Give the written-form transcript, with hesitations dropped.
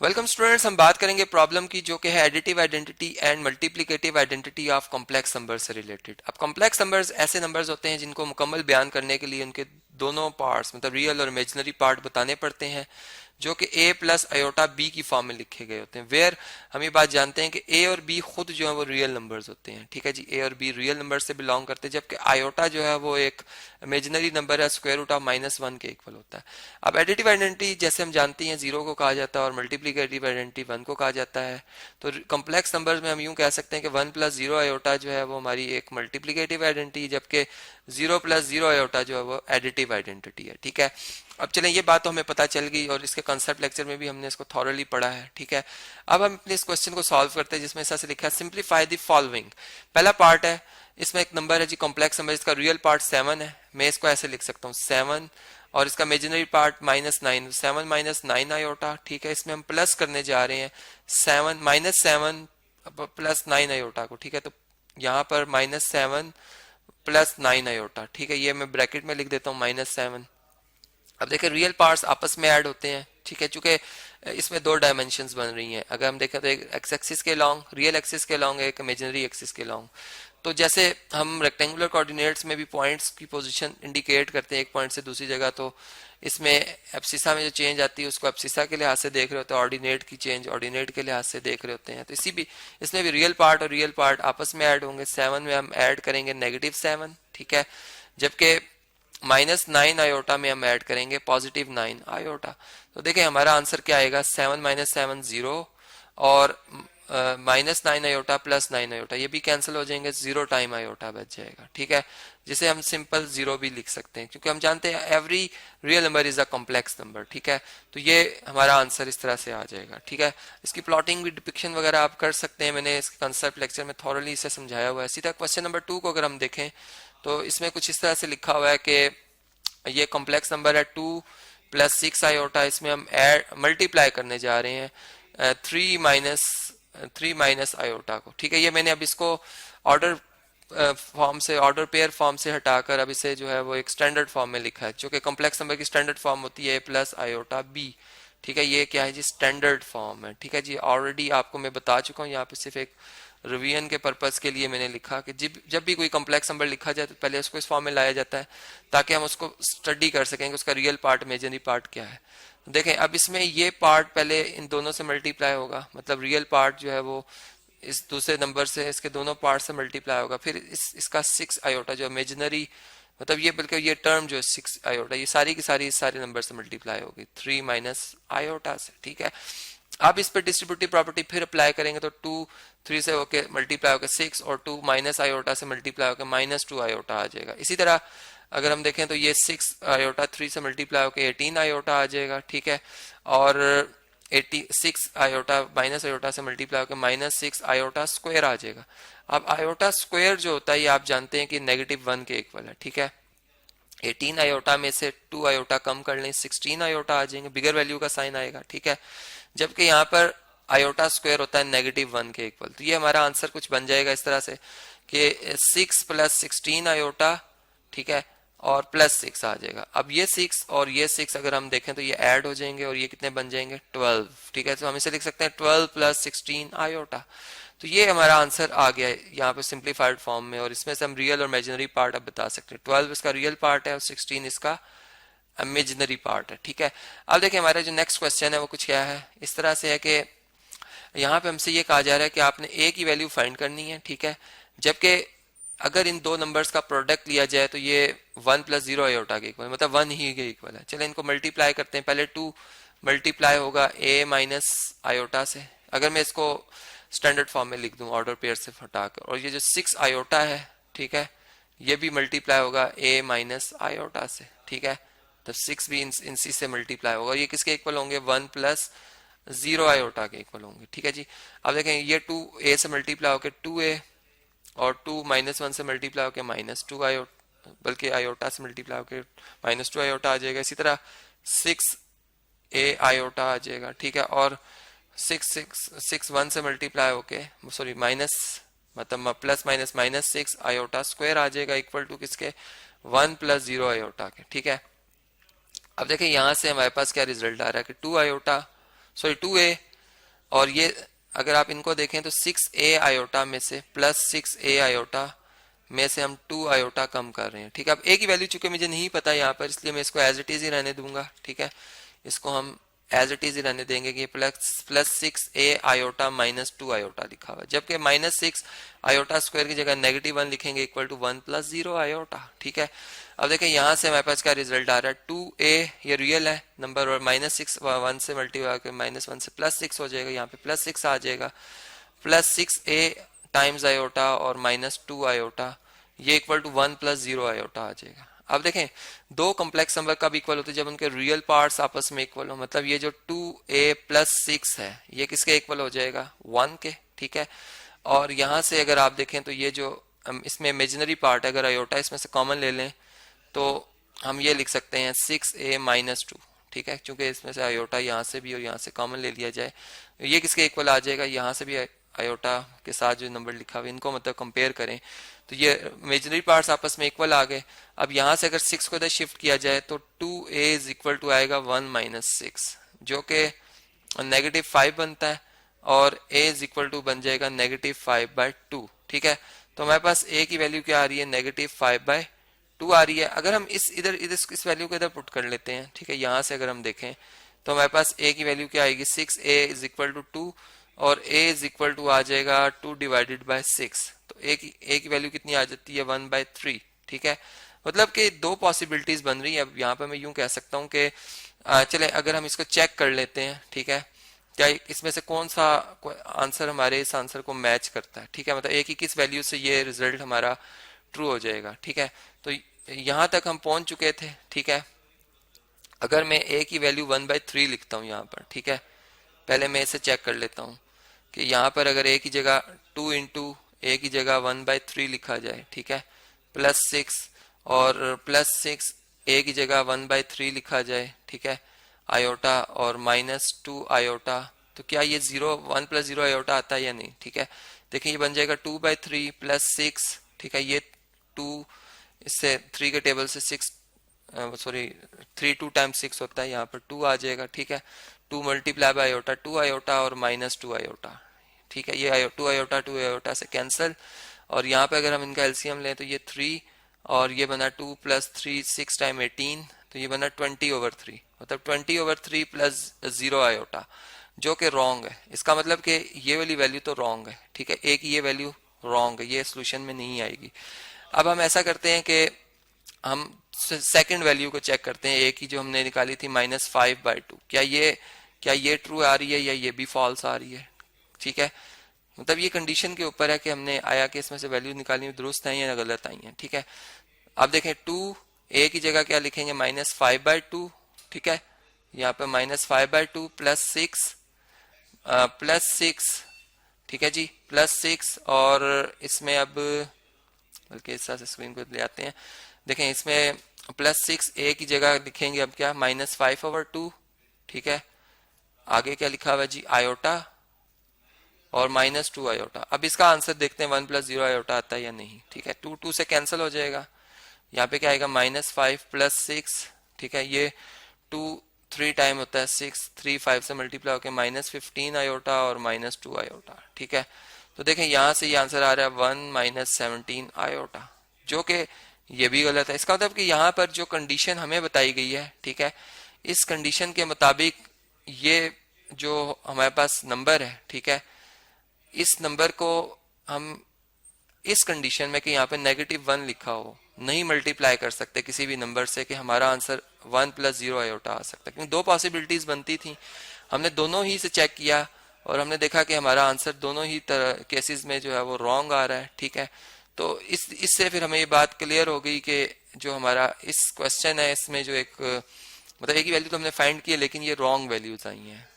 Welcome students, हम बात करेंगे प्रॉब्लम की जो कि है additive identity and multiplicative identity of complex numbers से रिलेटेड। अब कॉम्प्लेक्स नंबर्स ऐसे नंबर्स होते हैं जिनको मुकम्मल बयान करने के लिए उनके दोनों पार्ट्स मतलब रियल और इमेजिनरी पार्ट बताने पड़ते हैं जो कि a प्लस आयोटा b की फॉर्म में लिखे गए होते हैं। वेयर हम ये बात जानते हैं कि a और b खुद जो है वो रियल नंबर्स होते हैं। ठीक है जी, a और b रियल नंबर से बिलोंग करते हैं, जबकि आयोटा जो है वो एक इमेजिनरी नंबर है, स्क्वायर रूट ऑफ -1 के इक्वल होता है। अब एडिटिव आइडेंटिटी जैसे हम जानते हैं 0 को कहा जाता है और मल्टीप्लिकेटिव आइडेंटिटी 1 को कहा जाता है। तो कॉम्प्लेक्स नंबर्स में हम यूं कह सकते हैं कि 1 प्लस 0 आयोटा जो है वो हमारी एक मल्टीप्लिकेटिव आइडेंटिटी, जबकि 0 प्लस 0 आयोटा जो है वो एडिटिव आइडेंटिटी है। ठीक है, अब चलें, ये बात तो हमें पता चल गई और इसके कंसेप्ट लेक्चर में भी हमने इसको थॉरली पढ़ा है। ठीक है, अब हम अपने इस क्वेश्चन को सॉल्व करते हैं जिसमें ऐसा लिखा है सिंप्लीफाई द फॉलोइंग। पहला पार्ट है, इसमें एक नंबर है जी कॉम्प्लेक्स नंबर, इसका रियल पार्ट 7 है। मैं इसको ऐसे लिख सकता हूँ 7 और इसका इमेजिनरी पार्ट -9, 7 -9 आयोटा। ठीक है, इसमें हम प्लस करने जा रहे हैं 7 प्लस 9 आयोटा को। ठीक है, तो यहाँ पर -7 प्लस 9 आयोटा। ठीक है, ये मैं ब्रैकेट में लिख देता हूँ -7। अब देखिए रियल पार्ट्स आपस में ऐड होते हैं। ठीक है, चूंकि इसमें दो डायमेंशंस बन रही हैं। अगर हम देखें तो एक एक्स एक्सिस के लॉन्ग, रियल एक्सिस के लॉन्ग, एक इमेजिनरी एक्सिस के लॉन्ग। तो जैसे हम रेक्टेंगुलर कोऑर्डिनेट्स में भी पॉइंट्स की पोजीशन इंडिकेट करते हैं एक पॉइंट से दूसरी जगह, तो इसमें एब्सिसा में जो चेंज आती है उसको एब्सिसा के लिहाज से देख रहे होते हैं, ऑर्डिनेट की चेंज ऑर्डिनेट के लिहाज से देख रहे होते हैं। तो इसमें भी रियल पार्ट और रियल पार्ट आपस में ऐड होंगे। 7 में हम ऐड करेंगे -7। ठीक है, जबकि -9 आयोटा में हम ऐड करेंगे +9 आयोटा। तो देखिए हमारा आंसर क्या आएगा, 7 -7 0 और -9 आयोटा प्लस 9 आयोटा, ये भी कैंसिल हो जाएंगे, 0 टाइम आयोटा बच जाएगा। ठीक है, जिसे हम सिंपल 0 भी लिख सकते हैं क्योंकि हम जानते हैं every real number is a complex number. ठीक है, तो ये हमारा आंसर इस तरह से आ जाएगा। ठीक है, इसकी प्लॉटिंग भी डिपिक्शन वगैरह आप कर सकते हैं, मैंने इसके कंसेप्ट लेक्चर में थॉरली इसे समझाया हुआ है। सीधा क्वेश्चन नंबर 2 को अगर हम देखें तो इसमें कुछ इस तरह से लिखा हुआ है कि ये कॉम्प्लेक्स नंबर है 2 प्लस 6 आयोटा, इसमें हम मल्टीप्लाई करने जा रहे हैं 3 माइनस आयोटा को। ठीक है, ये मैंने अब इसको ऑर्डर फॉर्म से, ऑर्डर पेयर फॉर्म से हटाकर अब इसे जो है वो एक स्टैंडर्ड फॉर्म में लिखा है, जो कि कॉम्प्लेक्स नंबर की स्टैंडर्ड फॉर्म होती है a प्लस आयोटा b। ठीक है, ये क्या है जी, स्टैंडर्ड फॉर्म है। ठीक है जी, ऑलरेडी आपको मैं बता चुका हूँ, यहाँ पे सिर्फ एक रिवीजन के पर्पस के लिए मैंने लिखा कि जब भी कोई कॉम्प्लेक्स नंबर लिखा जाए तो पहले उसको इस फॉर्म में लाया जाता है ताकि हम उसको स्टडी कर सकें कि उसका रियल पार्ट इमेजिनरी पार्ट क्या है। देखें अब इसमें ये पार्ट पहले इन दोनों से मल्टीप्लाई होगा, मतलब रियल पार्ट जो है वो इस दूसरे नंबर से इसके दोनों पार्ट से मल्टीप्लाई होगा। फिर इसका 6 आयोटा जो इमेजिनरी, मतलब ये बल्कि ये टर्म जो है 6 आयोटा, ये सारी की सारी इस सारे नंबर से मल्टीप्लाई होगी 3 माइनस आयोटा से। ठीक है, अब इस पर डिस्ट्रीब्यूटिव प्रॉपर्टी फिर अप्लाई करेंगे तो 2 3 से होके मल्टीप्लाई होकर 6 और 2 माइनस आयोटा से मल्टीप्लाई होकर -2 आयोटा आ जाएगा। इसी तरह अगर हम देखें तो ये 6 आयोटा 3 से मल्टीप्लाई होकर 18 आयोटा आ जाएगा। ठीक है, और 86 आयोटा माइनस आयोटा से मल्टीप्लाई होकर -6 आयोटा स्क्वायर आ जाएगा। अब आयोटा स्क्वायर जो होता है ये आप जानते हैं कि -1 के इक्वल है। ठीक है, 18 आयोटा में से 2 आयोटा कम कर लें, 16 आयोटा आ जाएंगे, बिगर वैल्यू का साइन आएगा। ठीक है, जबकि यहाँ पर आयोटा स्क्वायर होता है -1 के इक्वल। तो ये हमारा आंसर कुछ बन जाएगा इस तरह से कि 6 प्लस 16 आयोटा, ठीक है, और +6 आ जाएगा। अब ये 6 और ये 6 अगर हम देखें तो ये ऐड हो जाएंगे और ये कितने बन जाएंगे 12। ठीक है, तो हम इसे लिख सकते हैं 12 प्लस 16 आयोटा। तो ये हमारा आंसर आ गया है यहाँ पे सिंप्लीफाइड फॉर्म में, और इसमें से हम रियल और इमेजिनरी पार्ट अब बता सकते हैं। 12 इसका रियल पार्ट है और 16 इसका इमेजिनरी पार्ट है। ठीक है, अब देखिए हमारा जो नेक्स्ट क्वेश्चन है वो कुछ क्या है, इस तरह से है कि यहाँ पे हमसे ये कहा जा रहा है कि आपने a की वैल्यू फाइंड करनी है। ठीक है, जबकि अगर इन दो नंबर्स का प्रोडक्ट लिया जाए तो ये 1 प्लस 0 आयोटा के इक्वल, मतलब 1 ही के इक्वल है। चले इनको मल्टीप्लाई करते हैं, पहले 2 मल्टीप्लाई होगा a माइनस आयोटा से, अगर मैं इसको स्टैंडर्ड फॉर्म में लिख दूं ऑर्डर पेयर से हटाकर, और ये जो 6 आयोटा है, ठीक है, ये भी मल्टीप्लाई होगा a माइनस आयोटा से। ठीक है, तो 6 भी इन सी से मल्टीप्लाई होगा, ये किसके इक्वल होंगे 1 प्लस 0 आयोटा के इक्वल होंगे। ठीक है जी, अब देखें ये 2 a से मल्टीप्लाई होकर 2a और 2 -1 से मल्टीप्लाई होकर -2 आयोटा, बल्कि आयोटा से मल्टीप्लाई होकर -2 आयोटा आ जाएगा। इसी तरह 6 a आयोटा आ जाएगा। ठीक है, और 6 1 से मल्टीप्लाई होके सॉरी माइनस मतलब प्लस माइनस -6 आयोटा स्क्वायर आ जाएगा इक्वल टू किसके 1 प्लस 0 आयोटा के। ठीक है, अब देखिए यहां से हमारे पास क्या रिजल्ट आ रहा है कि 2 आयोटा सॉरी 2a और ये अगर आप इनको देखें तो 6a आयोटा में से प्लस 6a आयोटा में से हम 2 आयोटा कम कर रहे हैं। ठीक है, अब a की वैल्यू चूंकि मुझे नहीं पता यहाँ पर, इसलिए मैं इसको एज इट इज ही रहने दूंगा। ठीक है, इसको हम एज इट इज ही रहने देंगे कि plus 6a iota minus 2 iota लिखा हुआ है, जबकि माइनस 6 आयोटा स्क्वायर की जगह -1 लिखेंगे इक्वल टू 1 प्लस 0 आयोटा। ठीक है, अब देखें यहाँ से हमारे पास क्या रिजल्ट आ रहा है, 2a ये रियल है नंबर और -6 1 से मल्टीप्लाई करके -1 से +6 हो जाएगा, यहाँ पे +6 आ जाएगा, प्लस 6a टाइम्स आयोटा और -2 आयोटा ये इक्वल टू 1 प्लस 0 आयोटा आ जाएगा। अब देखें दो कॉम्प्लेक्स नंबर कब इक्वल होते हैं, जब उनके रियल पार्ट्स आपस में इक्वल हो। मतलब ये जो 2a प्लस 6 है ये किसके इक्वल हो जाएगा, 1 के। ठीक है, और यहाँ से अगर आप देखें तो ये जो इसमें इमेजिनरी पार्ट है, अगर आयोटा इसमें से कॉमन ले लें तो हम ये लिख सकते हैं 6a माइनस 2। ठीक है, क्योंकि इसमें से आयोटा यहाँ से भी और यहाँ से कॉमन ले लिया जाए, ये किसके इक्वल आ जाएगा, यहाँ से भी आयोटा के साथ जो नंबर लिखा हुआ है इनको मतलब कंपेयर करें तो ये इमेजिनरी पार्ट्स आपस में इक्वल आ गए। अब यहाँ से अगर 6 को इधर शिफ्ट किया जाए तो 2a इज इक्वल टू आएगा 1 माइनस 6 जो कि -5 बनता है, और a इज इक्वल टू बन जाएगा -5/2। ठीक है, तो हमारे पास a की वैल्यू क्या आ रही है, -5/2 आ रही है। अगर हम इधर इस वैल्यू को इधर पुट कर लेते हैं, ठीक है, यहाँ से अगर हम देखें तो हमारे पास a की वैल्यू क्या आएगी, 6a इज इक्वल टू 2 और a इज इक्वल टू आ जाएगा 2 डिवाइडेड बाय 6। तो a की वैल्यू कितनी आ जाती है, 1/3। ठीक है, मतलब कि दो पॉसिबिलिटीज बन रही है। अब यहाँ पर मैं यूं कह सकता हूँ कि चले अगर हम इसको चेक कर लेते हैं, ठीक है, क्या इसमें से कौन सा आंसर हमारे इस आंसर को मैच करता है। ठीक है, मतलब a की किस वैल्यू से ये रिजल्ट हमारा ट्रू हो जाएगा। ठीक है, तो यहाँ तक हम पहुंच चुके थे। ठीक है, अगर मैं a की वैल्यू 1/3 लिखता हूँ यहाँ पर, ठीक है, पहले मैं इसे चेक कर लेता हूँ कि यहाँ पर अगर a की जगह 2 इंटू a की जगह 1/3 लिखा जाए, ठीक है, +6 और +6 a की जगह 1/3 लिखा जाए, ठीक है, आयोटा और -2 आयोटा, तो क्या ये 1 + 0 आयोटा आता है या नहीं। ठीक है, देखिए ये बन जाएगा 2/3 +6। ठीक है, ये 2 इससे 3 के टेबल से 6 सॉरी 3 2 टाइम्स 6 होता है, यहाँ पर 2 आ जाएगा। ठीक है, 2 मल्टीप्लाई बाय आयोटा 2 आयोटा और -2 आयोटा। ठीक है, ये 2 आयोटा से कैंसिल, और यहाँ पे अगर हम इनका एलसीएम लें तो ये 3 और ये बना 2 + 3 6 टाइम 18, तो ये बना 20/3, मतलब 20/3 प्लस 0 आयोटा जो कि रॉन्ग है। इसका मतलब कि ये वाली वैल्यू तो रॉन्ग है। ठीक है, ए की ये वैल्यू रॉन्ग है, ये सोल्यूशन में नहीं आएगी। अब हम ऐसा करते हैं कि हम सेकंड वैल्यू को चेक करते हैं, ए की जो हमने निकाली थी -5/2, क्या ये ट्रू आ रही है या ये भी फॉल्स आ रही है। ठीक है, मतलब ये कंडीशन के ऊपर है कि हमने आया कि इसमें से वैल्यू निकालनी दुरुस्त है या गलत आई है। ठीक है, अब देखें 2 ए की जगह क्या लिखेंगे, -5/2। ठीक है, यहाँ पे -5/2 +6 ठीक है जी, +6, और इसमें अब बल्कि इस तरह से स्क्रीन को ले आते हैं, देखें इसमें +6 ए की जगह लिखेंगे अब क्या, -5/2। ठीक है, आगे क्या लिखा हुआ जी, आयोटा और -2 आयोटा। अब इसका आंसर देखते हैं 1 + 0 आयोटा आता है या नहीं। ठीक है, 2 से कैंसिल हो जाएगा, यहाँ पे क्या आएगा -5 + 6। ठीक है, ये 2 3 टाइम होता है 6, 3 5 से मल्टीप्लाई होकर -15 आयोटा और -2 आयोटा। ठीक है, तो देखें यहाँ से ये आंसर आ रहा है 1 - 17 आयोटा, जो कि ये भी गलत है। इसका मतलब कि यहाँ पर जो कंडीशन हमें बताई गई है, ठीक है, इस कंडीशन के मुताबिक ये जो हमारे पास नंबर है, ठीक है, इस नंबर को हम इस कंडीशन में कि यहाँ पे -1 लिखा हो नहीं मल्टीप्लाई कर सकते किसी भी नंबर से कि हमारा आंसर 1 + 0 आयोटा आ सकता है, क्योंकि दो पॉसिबिलिटीज बनती थी। हमने दोनों ही से चेक किया और हमने देखा कि हमारा आंसर दोनों ही तरह केसेस में जो है वो रॉन्ग आ रहा है। ठीक है, तो इससे फिर हमें ये बात क्लियर हो गई कि जो हमारा इस क्वेश्चन है इसमें जो एक मतलब एक ही वैल्यू तो हमने फाइंड की है, लेकिन ये रॉन्ग वैल्यूज आई हैं।